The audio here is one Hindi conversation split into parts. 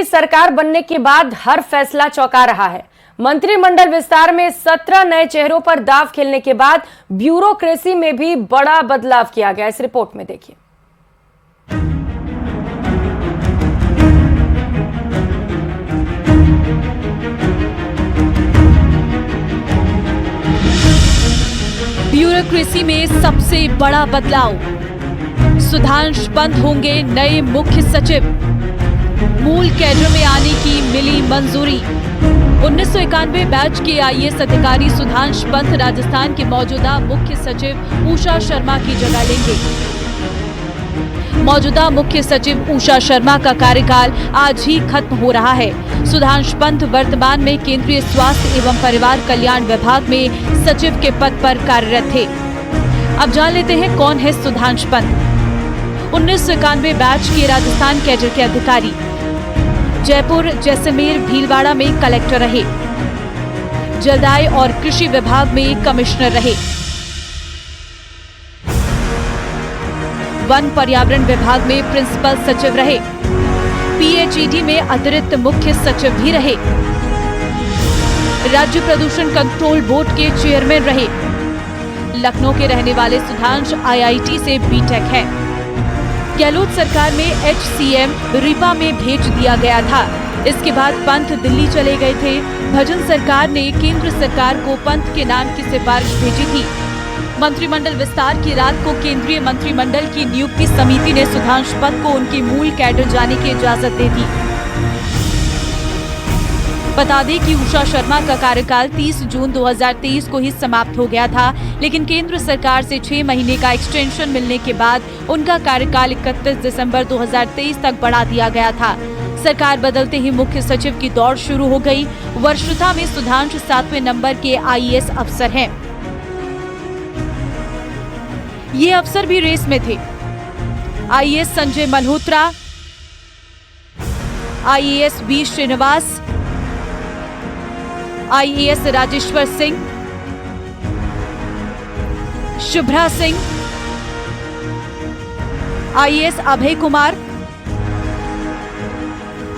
की सरकार बनने के बाद हर फैसला चौंका रहा है। मंत्रिमंडल विस्तार में 17 नए चेहरों पर दांव खेलने के बाद ब्यूरोक्रेसी में भी बड़ा बदलाव किया गया। इस रिपोर्ट में देखिए। ब्यूरोक्रेसी में सबसे बड़ा बदलाव, सुधांशु पंत होंगे नए मुख्य सचिव। मूल कैडर में आने की मिली मंजूरी। 1991 बैच के आईएएस अधिकारी सुधांशु पंत राजस्थान के मौजूदा मुख्य सचिव उषा शर्मा की जगह लेंगे। मौजूदा मुख्य सचिव उषा शर्मा का कार्यकाल आज ही खत्म हो रहा है। सुधांशु पंत वर्तमान में केंद्रीय स्वास्थ्य एवं परिवार कल्याण विभाग में सचिव के पद पर कार्यरत थे। अब जान लेते हैं कौन है सुधांशु पंत। 1991 बैच के राजस्थान कैडर के अधिकारी, जयपुर, जैसलमेर, भीलवाड़ा में कलेक्टर रहे। जलदाय और कृषि विभाग में कमिश्नर रहे। वन पर्यावरण विभाग में प्रिंसिपल सचिव रहे। पीएचईडी में अतिरिक्त मुख्य सचिव भी रहे। राज्य प्रदूषण कंट्रोल बोर्ड के चेयरमैन रहे। लखनऊ के रहने वाले सुधांशु आईआईटी से बीटेक है। गहलोत सरकार में एचसीएम रीपा में भेज दिया गया था। इसके बाद पंत दिल्ली चले गए थे। भजन सरकार ने केंद्र सरकार को पंत के नाम की सिफारिश भेजी थी। मंत्रिमंडल विस्तार की रात को केंद्रीय मंत्रिमंडल की नियुक्ति समिति ने सुधांशु पंत को उनके मूल कैडर जाने की इजाजत दे दी। बता दें कि उषा शर्मा का कार्यकाल 30 जून 2023 को ही समाप्त हो गया था, लेकिन केंद्र सरकार से 6 महीने का एक्सटेंशन मिलने के बाद उनका कार्यकाल 31 दिसंबर 2023 तक बढ़ा दिया गया था। सरकार बदलते ही मुख्य सचिव की दौड़ शुरू हो गई। वर्षता में सुधांशु 7वें नंबर के आईएएस अफसर हैं। ये अफसर भी रेस में थे। IAS Sanjay Malhotra, IAS B Srinivas, IAS Rajeshwar Singh, Shubhra Singh, IAS Abhay Kumar,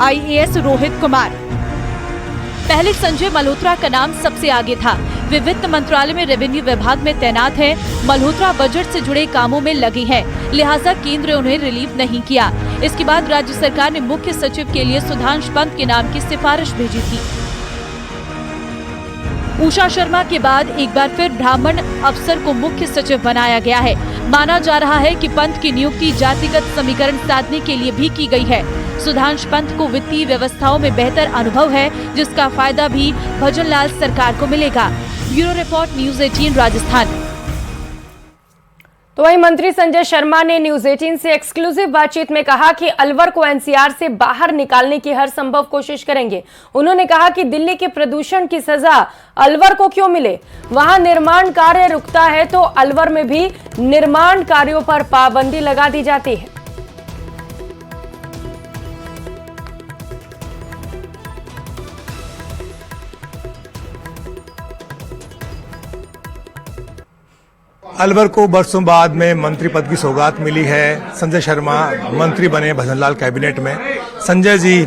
IAS Rohit Kumar. पहले संजय मल्होत्रा का नाम सबसे आगे था। वे वित्त मंत्रालय में रेवेन्यू विभाग में तैनात हैं। मल्होत्रा बजट से जुड़े कामों में लगे हैं, लिहाजा केंद्र ने उन्हें रिलीव नहीं किया। इसके बाद राज्य सरकार ने मुख्य सचिव के लिए सुधांशु पंत के नाम की सिफारिश भेजी थी। उषा शर्मा के बाद एक बार फिर ब्राह्मण अफसर को मुख्य सचिव बनाया गया है। माना जा रहा है कि पंत की नियुक्ति जातिगत समीकरण साधने के लिए भी की गई है। सुधांशु पंत को वित्तीय व्यवस्थाओं में बेहतर अनुभव है, जिसका फायदा भी भजनलाल सरकार को मिलेगा। Bureau report, news 18 Rajasthan. तो वहीं मंत्री संजय शर्मा ने न्यूज़ 18 से एक्सक्लूसिव बातचीत में कहा कि अलवर को एनसीआर से बाहर निकालने की हर संभव कोशिश करेंगे। उन्होंने कहा कि दिल्ली के प्रदूषण की सजा अलवर को क्यों मिले, वहां निर्माण कार्य रुकता है तो अलवर में भी निर्माण कार्यों पर पाबंदी लगा दी जाती है। अलवर को बरसों बाद में मंत्री पद की सौगात मिली है। संजय शर्मा मंत्री बने भजनलाल कैबिनेट में। संजय जी,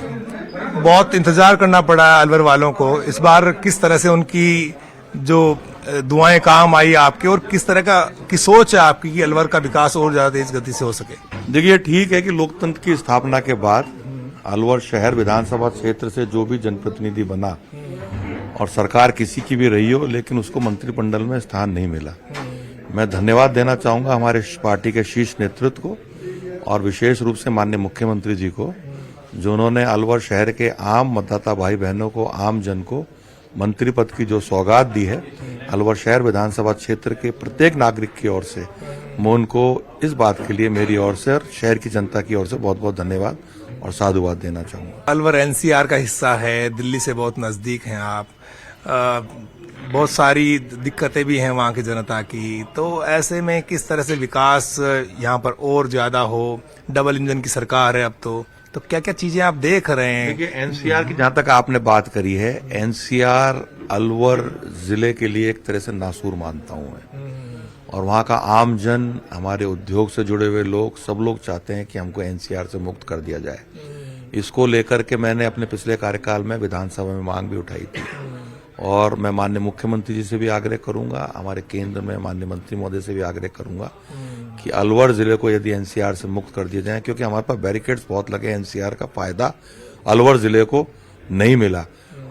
बहुत इंतजार करना पड़ा है अलवर वालों को। इस बार किस तरह से उनकी जो दुआएं काम आई आपके, और किस तरह की सोच है आपकी कि अलवर का विकास और ज्यादा तेज गति से हो सके? देखिए, ठीक है कि लोकतंत्र की स्थापना के बाद अलवर शहर विधानसभा क्षेत्र से जो भी जनप्रतिनिधि बना और सरकार किसी की भी रही हो, लेकिन उसको मंत्रिमंडल में स्थान नहीं मिला। मैं धन्यवाद देना चाहूंगा हमारे पार्टी के शीर्ष नेतृत्व को और विशेष रूप से माननीय मुख्यमंत्री जी को, जो उन्होंने अलवर शहर के आम मतदाता भाई बहनों को, आम जन को मंत्री पद की जो सौगात दी है। अलवर शहर विधानसभा क्षेत्र के प्रत्येक नागरिक की ओर से मैं उनको इस बात के लिए मेरी ओर से और शहर की जनता की ओर से बहुत बहुत धन्यवाद और साधुवाद देना चाहूंगा। अलवर एनसीआर का हिस्सा है, दिल्ली से बहुत नजदीक हैं आप, बहुत सारी दिक्कतें भी हैं वहाँ की जनता की। तो ऐसे में किस तरह से विकास यहाँ पर और ज्यादा हो? डबल इंजन की सरकार है अब तो क्या क्या चीजें आप देख रहे हैं? देखिए, एनसीआर की जहां तक आपने बात करी है, एनसीआर अलवर जिले के लिए एक तरह से नासूर मानता हूं मैं। और वहां का आम जन, हमारे उद्योग से जुड़े हुए लोग, सब लोग चाहते हैं कि हमको एनसीआर से मुक्त कर दिया जाए। इसको लेकर के मैंने अपने पिछले कार्यकाल में विधानसभा में मांग भी उठाई थी और मैं माननीय मुख्यमंत्री जी से भी आग्रह करूंगा, हमारे केंद्र में माननीय मंत्री महोदय से भी आग्रह करूंगा कि अलवर जिले को यदि एनसीआर से मुक्त कर दिया जाए, क्योंकि हमारे पास बैरिकेड्स बहुत लगे। एनसीआर का फायदा अलवर जिले को नहीं मिला।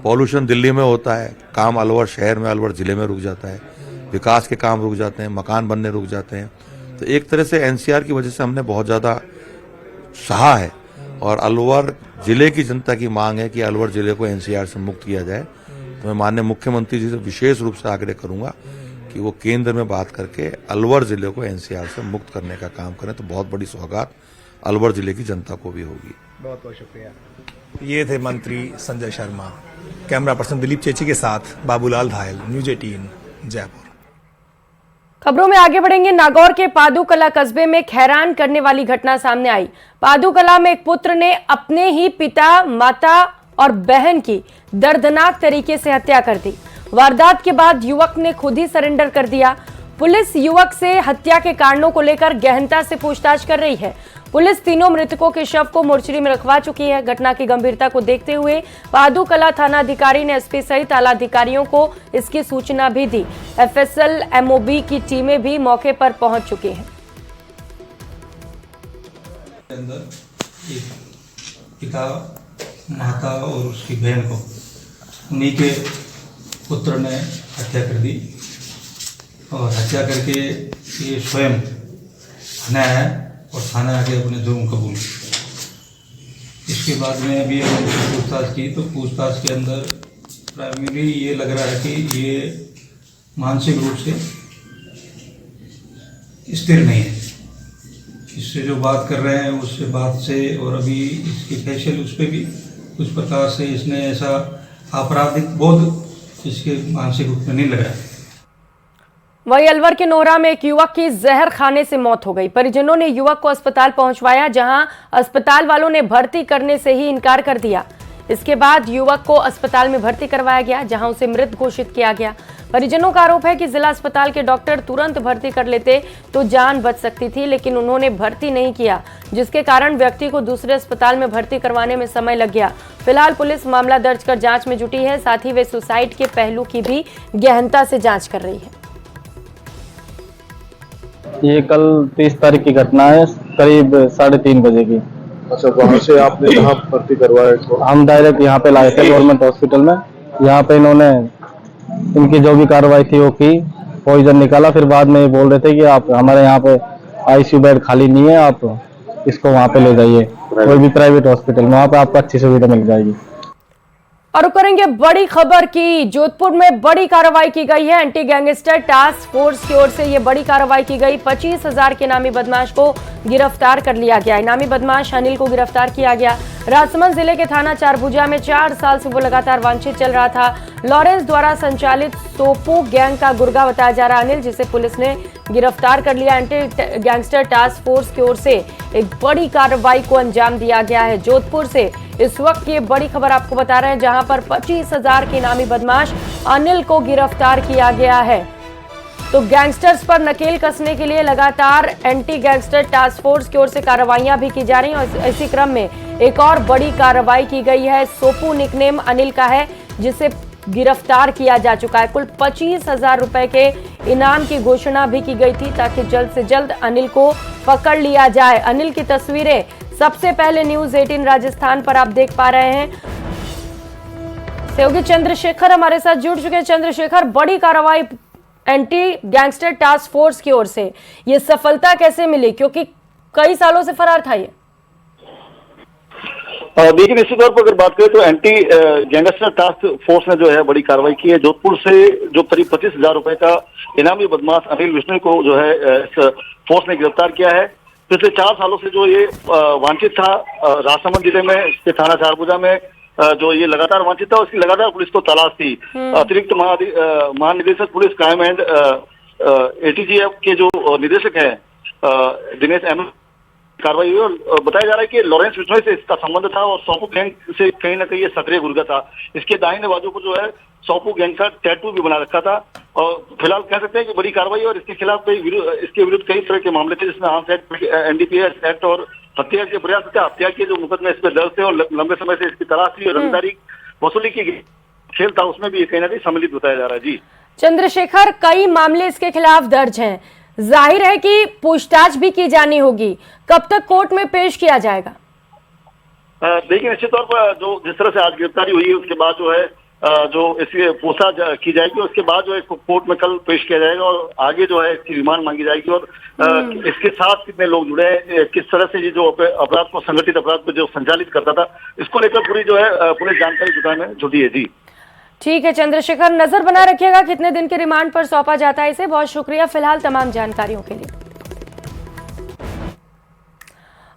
पॉल्यूशन दिल्ली में होता है, काम अलवर शहर में, अलवर जिले में रुक जाता है, विकास के काम रुक जाते हैं, मकान बनने रुक जाते हैं। तो एक तरह से एनसीआर की वजह से हमने बहुत ज्यादा सहा है और अलवर जिले की जनता की मांग है कि अलवर जिले को एनसीआर से मुक्त किया जाए। तो मैं माननीय मुख्यमंत्री जी से विशेष रूप से आग्रह करूंगा कि वो केंद्र में बात करके अलवर जिले को एनसीआर से मुक्त करने का काम करें, तो बहुत बड़ी सौगात अलवर जिले की जनता को भी होगी। बहुत बहुत शुक्रिया। ये थे मंत्री संजय शर्मा। कैमरा पर्सन दिलीप चेची के साथ बाबूलाल धायल, न्यूज 18 जयपुर। खबरों में आगे बढ़ेंगे। नागौर के पादुकला कस्बे में एक हैरान करने वाली घटना सामने आई। पादुकला में एक पुत्र ने अपने ही पिता, माता और बहन की दर्दनाक तरीके से हत्या कर दी। वारदात के बाद युवक ने खुद ही सरेंडर कर दिया। पुलिस युवक से हत्या के कारणों को लेकर गहनता से पूछताछ कर रही है। पुलिस तीनों मृतकों के शव को मोर्चरी में रखवा चुकी है। घटना की गंभीरता को देखते हुए पादुकला थाना अधिकारी ने एसपी सहित आला अधिकारियों को इसकी सूचना भी दी। एफएसएल एमओबी की टीमें भी मौके पर पहुंच चुकी हैं। अंदर एक पिता, माता और उसकी बहन को उन्हीं के पुत्र ने हत्या कर दी और हत्या करके ये स्वयं थाने आया और थाने आके अपने जुर्म कबूल। इसके बाद में अभी उनसे पूछताछ की तो पूछताछ के अंदर प्राइमरी ये लग रहा है कि ये मानसिक रूप से स्थिर नहीं है। इससे जो बात कर रहे हैं उससे बात से और अभी इसकी फेशियल उस पर भी कुछ प्रकार से इसने ऐसा आपराधिक बोध इसके मानसिक रूप में नहीं लगा। वहीं अलवर के नोहरा में एक युवक की जहर खाने से मौत हो गई। परिजनों ने युवक को अस्पताल पहुंचवाया, जहां अस्पताल वालों ने भर्ती करने से ही इनकार कर दिया। इसके बाद युवक को अस्पताल में भर्ती करवाया गया, जहां उसे मृत घोषित किया गया। परिजनों का आरोप है कि जिला अस्पताल के डॉक्टर तुरंत भर्ती कर लेते तो जान बच सकती थी, लेकिन उन्होंने भर्ती नहीं किया, जिसके कारण व्यक्ति को दूसरे अस्पताल में भर्ती करवाने में समय लग गया। फिलहाल पुलिस मामला दर्ज कर जांच में जुटी है। साथ ही वे सुसाइड के पहलू की भी गहनता से जांच कर रही है। ये कल 30 तारीख की घटना है, करीब 3:30 बजे की। अच्छा, वहाँ से आपने कहाँ भर्ती करवाया इसको? हम डायरेक्ट यहाँ पे लाए थे गवर्नमेंट हॉस्पिटल में। यहाँ पे इन्होंने इनकी जो भी कार्रवाई थी वो की, पॉइजन निकाला। फिर बाद में ये बोल रहे थे कि आप हमारे यहाँ पे आईसीयू बेड खाली नहीं है, आप इसको वहाँ पे ले जाइए कोई भी प्राइवेट हॉस्पिटल में, वहाँ पे आपको अच्छी सुविधा मिल जाएगी। और करेंगे बड़ी खबर की जोधपुर में बड़ी कार्रवाई की गई है। एंटी गैंगस्टर टास्क फोर्स की ओर से यह बड़ी कार्रवाई की गई। 25,000 के इनामी बदमाश को गिरफ्तार कर लिया गया। इनामी बदमाश अनिल को गिरफ्तार किया गया। राजसमंद जिले के थाना चारभुजा में 4 साल से वो लगातार वांछित चल रहा था। लॉरेंस द्वारा संचालित सोपो गैंग का गुर्गा बताया जा रहा अनिल, जिसे पुलिस ने गिरफ्तार कर लिया। एंटी गैंगस्टर टास्क फोर्स की ओर से एक बड़ी कार्रवाई को अंजाम दिया गया है। जोधपुर से इस वक्त ये बड़ी खबर आपको बता रहे हैं, जहां पर 25,000 के इनामी बदमाश अनिल को गिरफ्तार किया गया है। तो गैंगस्टर्स पर नकेल कसने के लिए लगातार एंटी गैंगस्टर टास्क फोर्स की ओर से कार्रवाइयां भी की जा रही हैं और इसी क्रम में एक और बड़ी कार्रवाई की गई है। सोपू निकनेम अनिल का है, जिसे गिरफ्तार किया जा चुका है। कुल 25,000 रुपए के इनाम की घोषणा भी की गई थी, ताकि जल्द से जल्द अनिल को पकड़ लिया जाए। अनिल की तस्वीरें सबसे पहले न्यूज 18 राजस्थान पर आप देख पा रहे हैं। सहयोगी चंद्रशेखर हमारे साथ जुड़ चुके हैं। चंद्रशेखर, बड़ी कार्रवाई एंटी गैंगस्टर टास्क फोर्स की ओर से, ये सफलता कैसे मिली, क्योंकि कई सालों से फरार था ये? देखिए, निश्चित तौर पर अगर बात करें तो एंटी गैंगस्टर टास्क फोर्स ने जो है बड़ी कार्रवाई की है। जोधपुर से जो करीब 25,000 रुपए का इनामी बदमाश अनिल विष्णु को जो है इस फोर्स ने गिरफ्तार किया है। पिछले 4 सालों से जो ये वांछित था, राजसमंद जिले में इसके थाना चारभुजा में जो ये लगातार वांछित था, उसकी लगातार पुलिस को तलाश थी। अतिरिक्त महानिदेशक पुलिस क्राइम एंड एटीजीएफ के जो निदेशक हैं दिनेश एम कार्रवाई हुई और बताया जा रहा है कि लॉरेंस विश्नोई से इसका संबंध था और सोपो गैंग से कहीं ना कहीं ये सक्रिय गुर्गा था। इसके दाहिने बाजू को जो है सोपू गैंग का टैटू भी बना रखा था। और फिलहाल कह सकते हैं कि बड़ी कार्रवाई और इसके खिलाफ इसके विरुद्ध कई तरह के मामले थे, जिसमें आर्म्स एक्ट, NDPS एक्ट और हत्या के प्रयास थे। हत्या के जो मुकदमे इस पर दर्ज थे और लंबे समय से इसकी तलाश थी और रंगदारी वसूली की गई खेल था, उसमें भी कहीं ना कहीं सम्मिलित बताया जा रहा है। जी चंद्रशेखर, कई मामले इसके खिलाफ दर्ज हैं, जाहिर है कि पूछताछ भी की जानी होगी, कब तक कोर्ट में पेश किया जाएगा? देखिए, निश्चित तौर पर जो जिस तरह से आज गिरफ्तारी हुई है उसके बाद जो है जो इसकी पूछताछ की जाएगी, उसके बाद जो है कोर्ट में कल पेश किया जाएगा और आगे जो है इसकी रिमांड मांगी जाएगी। और इसके साथ कितने लोग जुड़े हैं, किस तरह से ये जो अपराध को, संगठित अपराध को जो संचालित करता था, इसको लेकर पूरी जो है पुलिस जानकारी जुटाने में जुटी है। जी ठीक है चंद्रशेखर, नजर बनाए रखिएगा कितने दिन के रिमांड पर सौंपा जाता है इसे। बहुत शुक्रिया फिलहाल तमाम जानकारियों के लिए।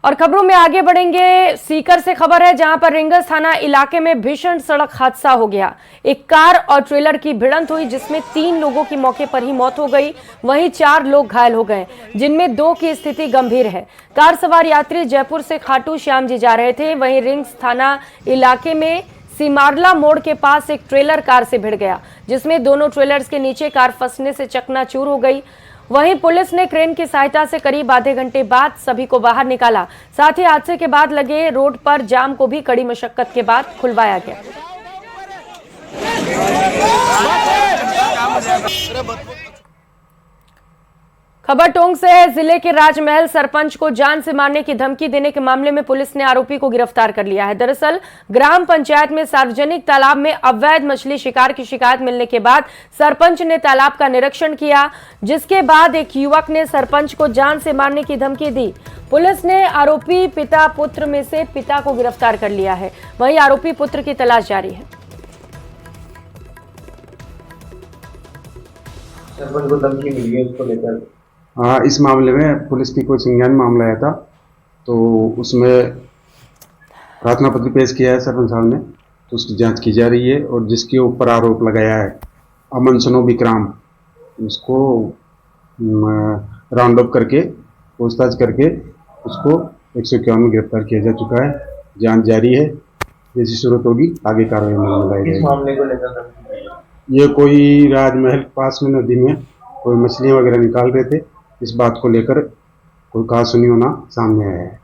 और खबरों में आगे बढ़ेंगे। सीकर से खबर है, जहां पर रिंगस थाना इलाके में भीषण सड़क हादसा हो गया। एक कार और ट्रेलर की भिड़ंत हुई, जिसमें 3 लोगों की मौके पर ही मौत हो गई, वहीं 4 लोग घायल हो गए, जिनमें 2 की स्थिति गंभीर है। कार सवार यात्री जयपुर से खाटू श्याम जी जा रहे थे। वहीं रिंगस थाना इलाके में सिमारला मोड़ के पास एक ट्रेलर कार से भिड़ गया, जिसमें दोनों ट्रेलर्स के नीचे कार फंसने से चकनाचूर हो गई। वहीं पुलिस ने क्रेन की सहायता से करीब आधे घंटे बाद सभी को बाहर निकाला। साथ ही हादसे के बाद लगे रोड पर जाम को भी कड़ी मशक्कत के बाद खुलवाया गया। खबर टोंक से है। जिले के राजमहल सरपंच को जान से मारने की धमकी देने के मामले में पुलिस ने आरोपी को गिरफ्तार कर लिया है। दरअसल ग्राम पंचायत में सार्वजनिक तालाब में अवैध मछली शिकार की शिकायत मिलने के बाद सरपंच ने तालाब का निरीक्षण किया, जिसके बाद एक युवक ने सरपंच को जान से मारने की धमकी दी। पुलिस ने आरोपी पिता पुत्र में से पिता को गिरफ्तार कर लिया है, वहीं आरोपी पुत्र की तलाश जारी है। सरपंच को धमकी मिली है, उसको लेकर इस मामले में पुलिस की कोई संज्ञान मामला आया था, तो उसमें प्रार्थना पत्र पेश किया है सरपंच साहब ने, तो उसकी जांच की जा रही है। और जिसके ऊपर आरोप लगाया है अमन सनो विक्राम, उसको राउंड अप करके पूछताछ करके उसको 151 में गिरफ्तार किया जा चुका है। जांच जारी है, जैसी जरूरत होगी आगे कार्रवाई में लगाई जाएगी। मामले को लेकर ये कोई राजमहल पास में नदी में कोई मछलियां वगैरह निकाल रहे थे, इस बात को लेकर कोई कहासुनी होना सामने आया है।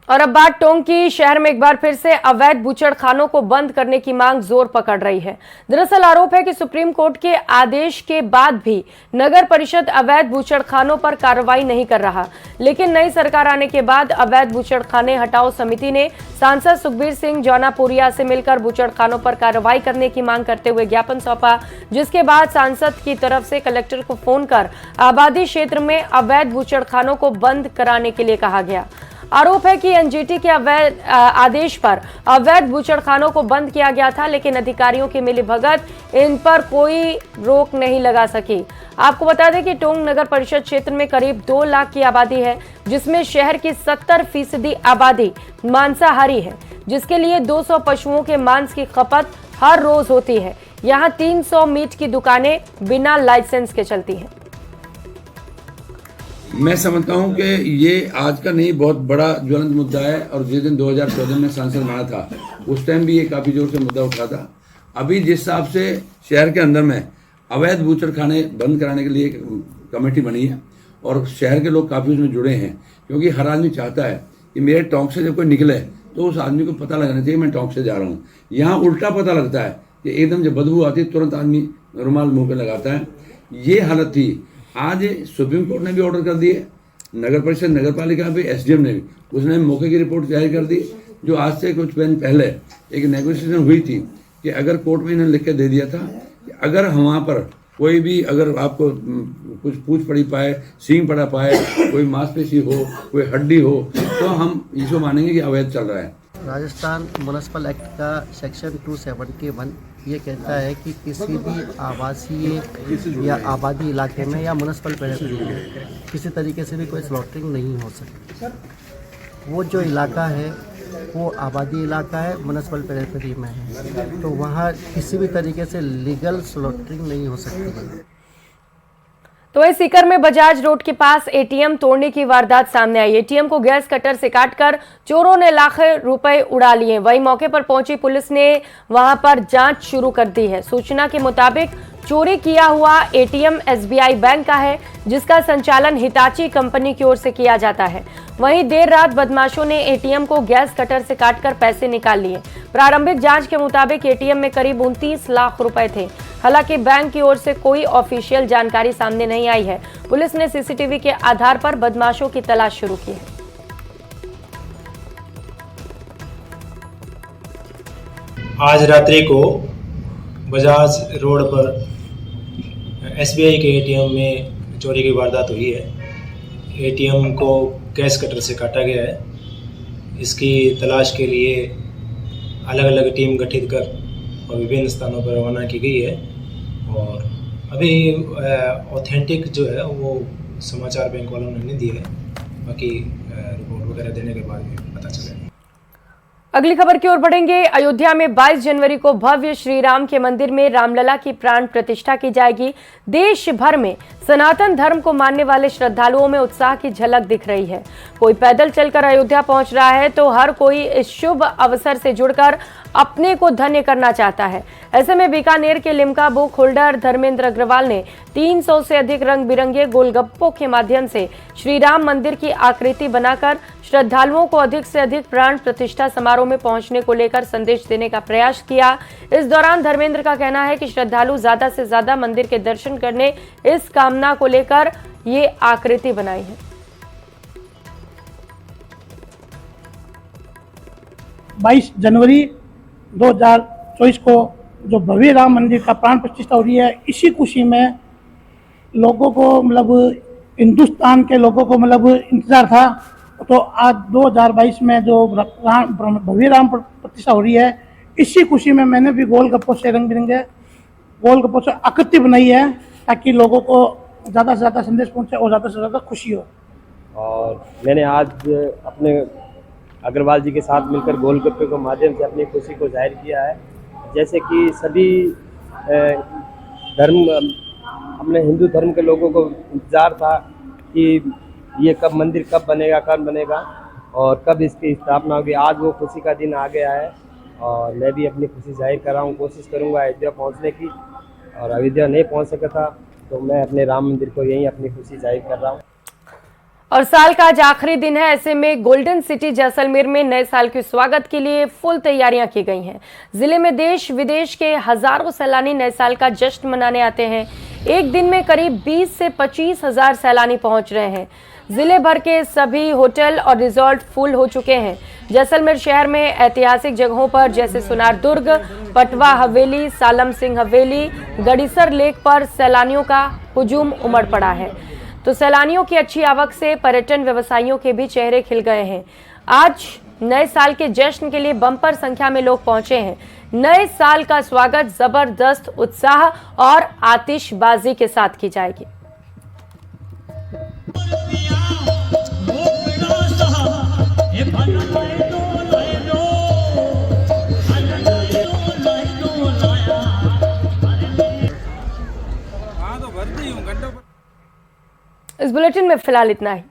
और अब बात टोंक की। शहर में एक बार फिर से अवैध बूचड़खानों को बंद करने की मांग जोर पकड़ रही है। दरअसल आरोप है कि सुप्रीम कोर्ट के आदेश के बाद भी नगर परिषद अवैध बूचड़खानों पर कार्रवाई नहीं कर रहा। लेकिन नई सरकार आने के बाद अवैध बूचड़खाने हटाओ समिति ने सांसद सुखबीर सिंह जौनापुरिया से मिलकर बूचड़खानों पर कार्रवाई करने की मांग करते हुए ज्ञापन सौंपा, जिसके बाद सांसद की तरफ से कलेक्टर को फोन कर आबादी क्षेत्र में अवैध बूचड़खानों को बंद कराने के लिए कहा गया। आरोप है कि एनजीटी के अवैध आदेश पर अवैध बूचड़खानों को बंद किया गया था, लेकिन अधिकारियों की मिलीभगत इन पर कोई रोक नहीं लगा सकी। आपको बता दें कि टोंक नगर परिषद क्षेत्र में करीब 2 लाख की आबादी है, जिसमें शहर की 70% आबादी मांसाहारी है, जिसके लिए 200 पशुओं के मांस की खपत हर रोज होती है। यहाँ 300 मीट की दुकानें बिना लाइसेंस के चलती हैं। मैं समझता हूं कि ये आज का नहीं, बहुत बड़ा ज्वलंत मुद्दा है। और जिस दिन 2014 में सांसद बना था, उस टाइम भी ये काफ़ी जोर से मुद्दा उठा था। अभी जिस हिसाब से शहर के अंदर में अवैध बूचड़खाने बंद कराने के लिए एक कमेटी बनी है और शहर के लोग काफ़ी उसमें जुड़े हैं, क्योंकि हर आदमी चाहता है कि मेरे टोंक से जब कोई निकले तो उस आदमी को पता लगना चाहिए मैं टोंक से जा रहा हूँ। यहाँ उल्टा पता लगता है कि एकदम जब बदबू आती है तुरंत आदमी रुमाल मुँह पर लगाता है। ये हालत थी। आज सुप्रीम कोर्ट ने भी ऑर्डर कर दिए, नगर परिषद नगर पालिका भी, एसडीएम ने भी, उसने मौके की रिपोर्ट जारी कर दी। जो आज से कुछ दिन पहले एक नेगोशिएशन हुई थी कि अगर कोर्ट में इन्होंने लिख के दे दिया था कि अगर वहाँ पर कोई भी, अगर आपको कुछ पूछ पड़ी पाए, सींग पड़ा पाए, कोई मांसपेशी हो, कोई हड्डी हो, तो हम इसको मानेंगे कि अवैध चल रहा है। राजस्थान म्युनिसिपल एक्ट का सेक्शन 271 ये कहता है कि किसी भी आवासीय या आबादी इलाके में या म्युनिसिपल पेरिफेरी में किसी तरीके से भी कोई स्लॉटरिंग नहीं हो सकती। वो जो इलाका है वो आबादी इलाका है, म्युनिसिपल पेरिफेरी में है, तो वहाँ किसी भी तरीके से लीगल स्लॉटरिंग नहीं हो सकती है। तो वहीं सीकर में बजाज रोड के पास एटीएम तोड़ने की वारदात सामने आई। एटीएम को गैस कटर से काटकर चोरों ने लाखों रुपए उड़ा लिए। वहीं मौके पर पहुंची पुलिस ने वहां पर जांच शुरू कर दी है। सूचना के मुताबिक चोरी किया हुआ एटीएम एसबीआई बैंक का है, जिसका संचालन हिताची कंपनी की ओर से किया जाता है। वहीं देर रात बदमाशों ने एटीएम को गैस कटर से काटकर पैसे निकाल लिए। प्रारंभिक जांच के मुताबिक एटीएम में करीब 29 लाख रुपए थे। हालांकि बैंक की ओर से कोई ऑफिशियल जानकारी सामने नहीं आई है। पुलिस ने सीसीटीवी के आधार पर बदमाशों की तलाश शुरू की है। आज रात्रि को बजाज रोड पर एसबीआई के एटीएम में चोरी की वारदात हुई है। एटीएम को गैस कटर से काटा गया है। इसकी तलाश के लिए अलग अलग टीम गठित कर और विभिन्न स्थानों पर रवाना की गई है। और अभी ऑथेंटिक जो है वो समाचार बैंक वालों ने नहीं दिए है। बाकी रिपोर्ट वगैरह देने के बाद में पता चलेगा। अगली खबर की ओर बढ़ेंगे। अयोध्या में 22 जनवरी को भव्य श्री राम के मंदिर में रामलला की प्राण प्रतिष्ठा की जाएगी। देश भर में सनातन धर्म को मानने वाले श्रद्धालुओं में उत्साह की झलक दिख रही है। कोई पैदल चलकर अयोध्या पहुंच रहा है तो हर कोई इस शुभ अवसर से जुड़कर अपने को धन्य करना चाहता है। ऐसे में बीकानेर के लिम्का बुक होल्डर धर्मेंद्र अग्रवाल ने 300 से अधिक रंग बिरंगे गोलगप्पों के माध्यम से श्री राम मंदिर की आकृति बनाकर श्रद्धालुओं को अधिक से अधिक प्राण प्रतिष्ठा समारोह में पहुंचने को लेकर संदेश देने का प्रयास किया। इस दौरान धर्मेंद्र का कहना है कि श्रद्धालु ज्यादा से ज्यादा मंदिर के दर्शन करने इस कामना को लेकर ये आकृति बनाई है। 22 जनवरी 2024 को जो भव्य राम मंदिर का प्राण प्रतिष्ठा हो रही है, इसी खुशी में लोगों को मतलब हिंदुस्तान के लोगों को मतलब इंतजार था। तो आज 2022 में जो भव्य राम प्रतिष्ठा हो रही है, इसी खुशी में मैंने भी गोलगप्पों से रंग बिरंगे गोलगप्पों से आकृति बनाई है, ताकि लोगों को ज़्यादा से ज़्यादा संदेश पहुंचे और ज़्यादा से ज़्यादा खुशी हो। और मैंने आज अपने अग्रवाल जी के साथ मिलकर गोलगप्पे के माध्यम से अपनी खुशी को जाहिर किया है। जैसे कि सभी धर्म अपने हिंदू धर्म के लोगों को इंतज़ार था कि ये कब मंदिर कब बनेगा और कब इसकी स्थापना होगी। आज वो खुशी का दिन आ गया है और मैं भी अपनी खुशी जाहिर कर रहा हूँ। कोशिश करूँगा अयोध्या पहुँचने की, और अयोध्या नहीं पहुँच सका था तो मैं अपने राम मंदिर को यहीं अपनी खुशी जाहिर कर रहा हूँ। और साल का आज आखिरी दिन है। ऐसे में गोल्डन सिटी जैसलमेर में नए साल के स्वागत के लिए फुल तैयारियां की गई हैं। जिले में देश विदेश के हजारों सैलानी नए साल का जश्न मनाने आते हैं। एक दिन में करीब 20 से 25 हजार सैलानी पहुंच रहे हैं। जिले भर के सभी होटल और रिजॉर्ट फुल हो चुके हैं। जैसलमेर शहर में ऐतिहासिक जगहों पर जैसे सुनार दुर्ग, पटवा हवेली, सालम सिंह हवेली, गड़ीसर लेक पर सैलानियों का हुजूम उमड़ पड़ा है। तो सैलानियों की अच्छी आवक से पर्यटन व्यवसायियों के भी चेहरे खिल गए हैं। आज नए साल के जश्न के लिए बम्पर संख्या में लोग पहुंचे हैं। नए साल का स्वागत जबरदस्त उत्साह और आतिशबाजी के साथ की जाएगी। इस बुलेटिन में फिलहाल इतना ही।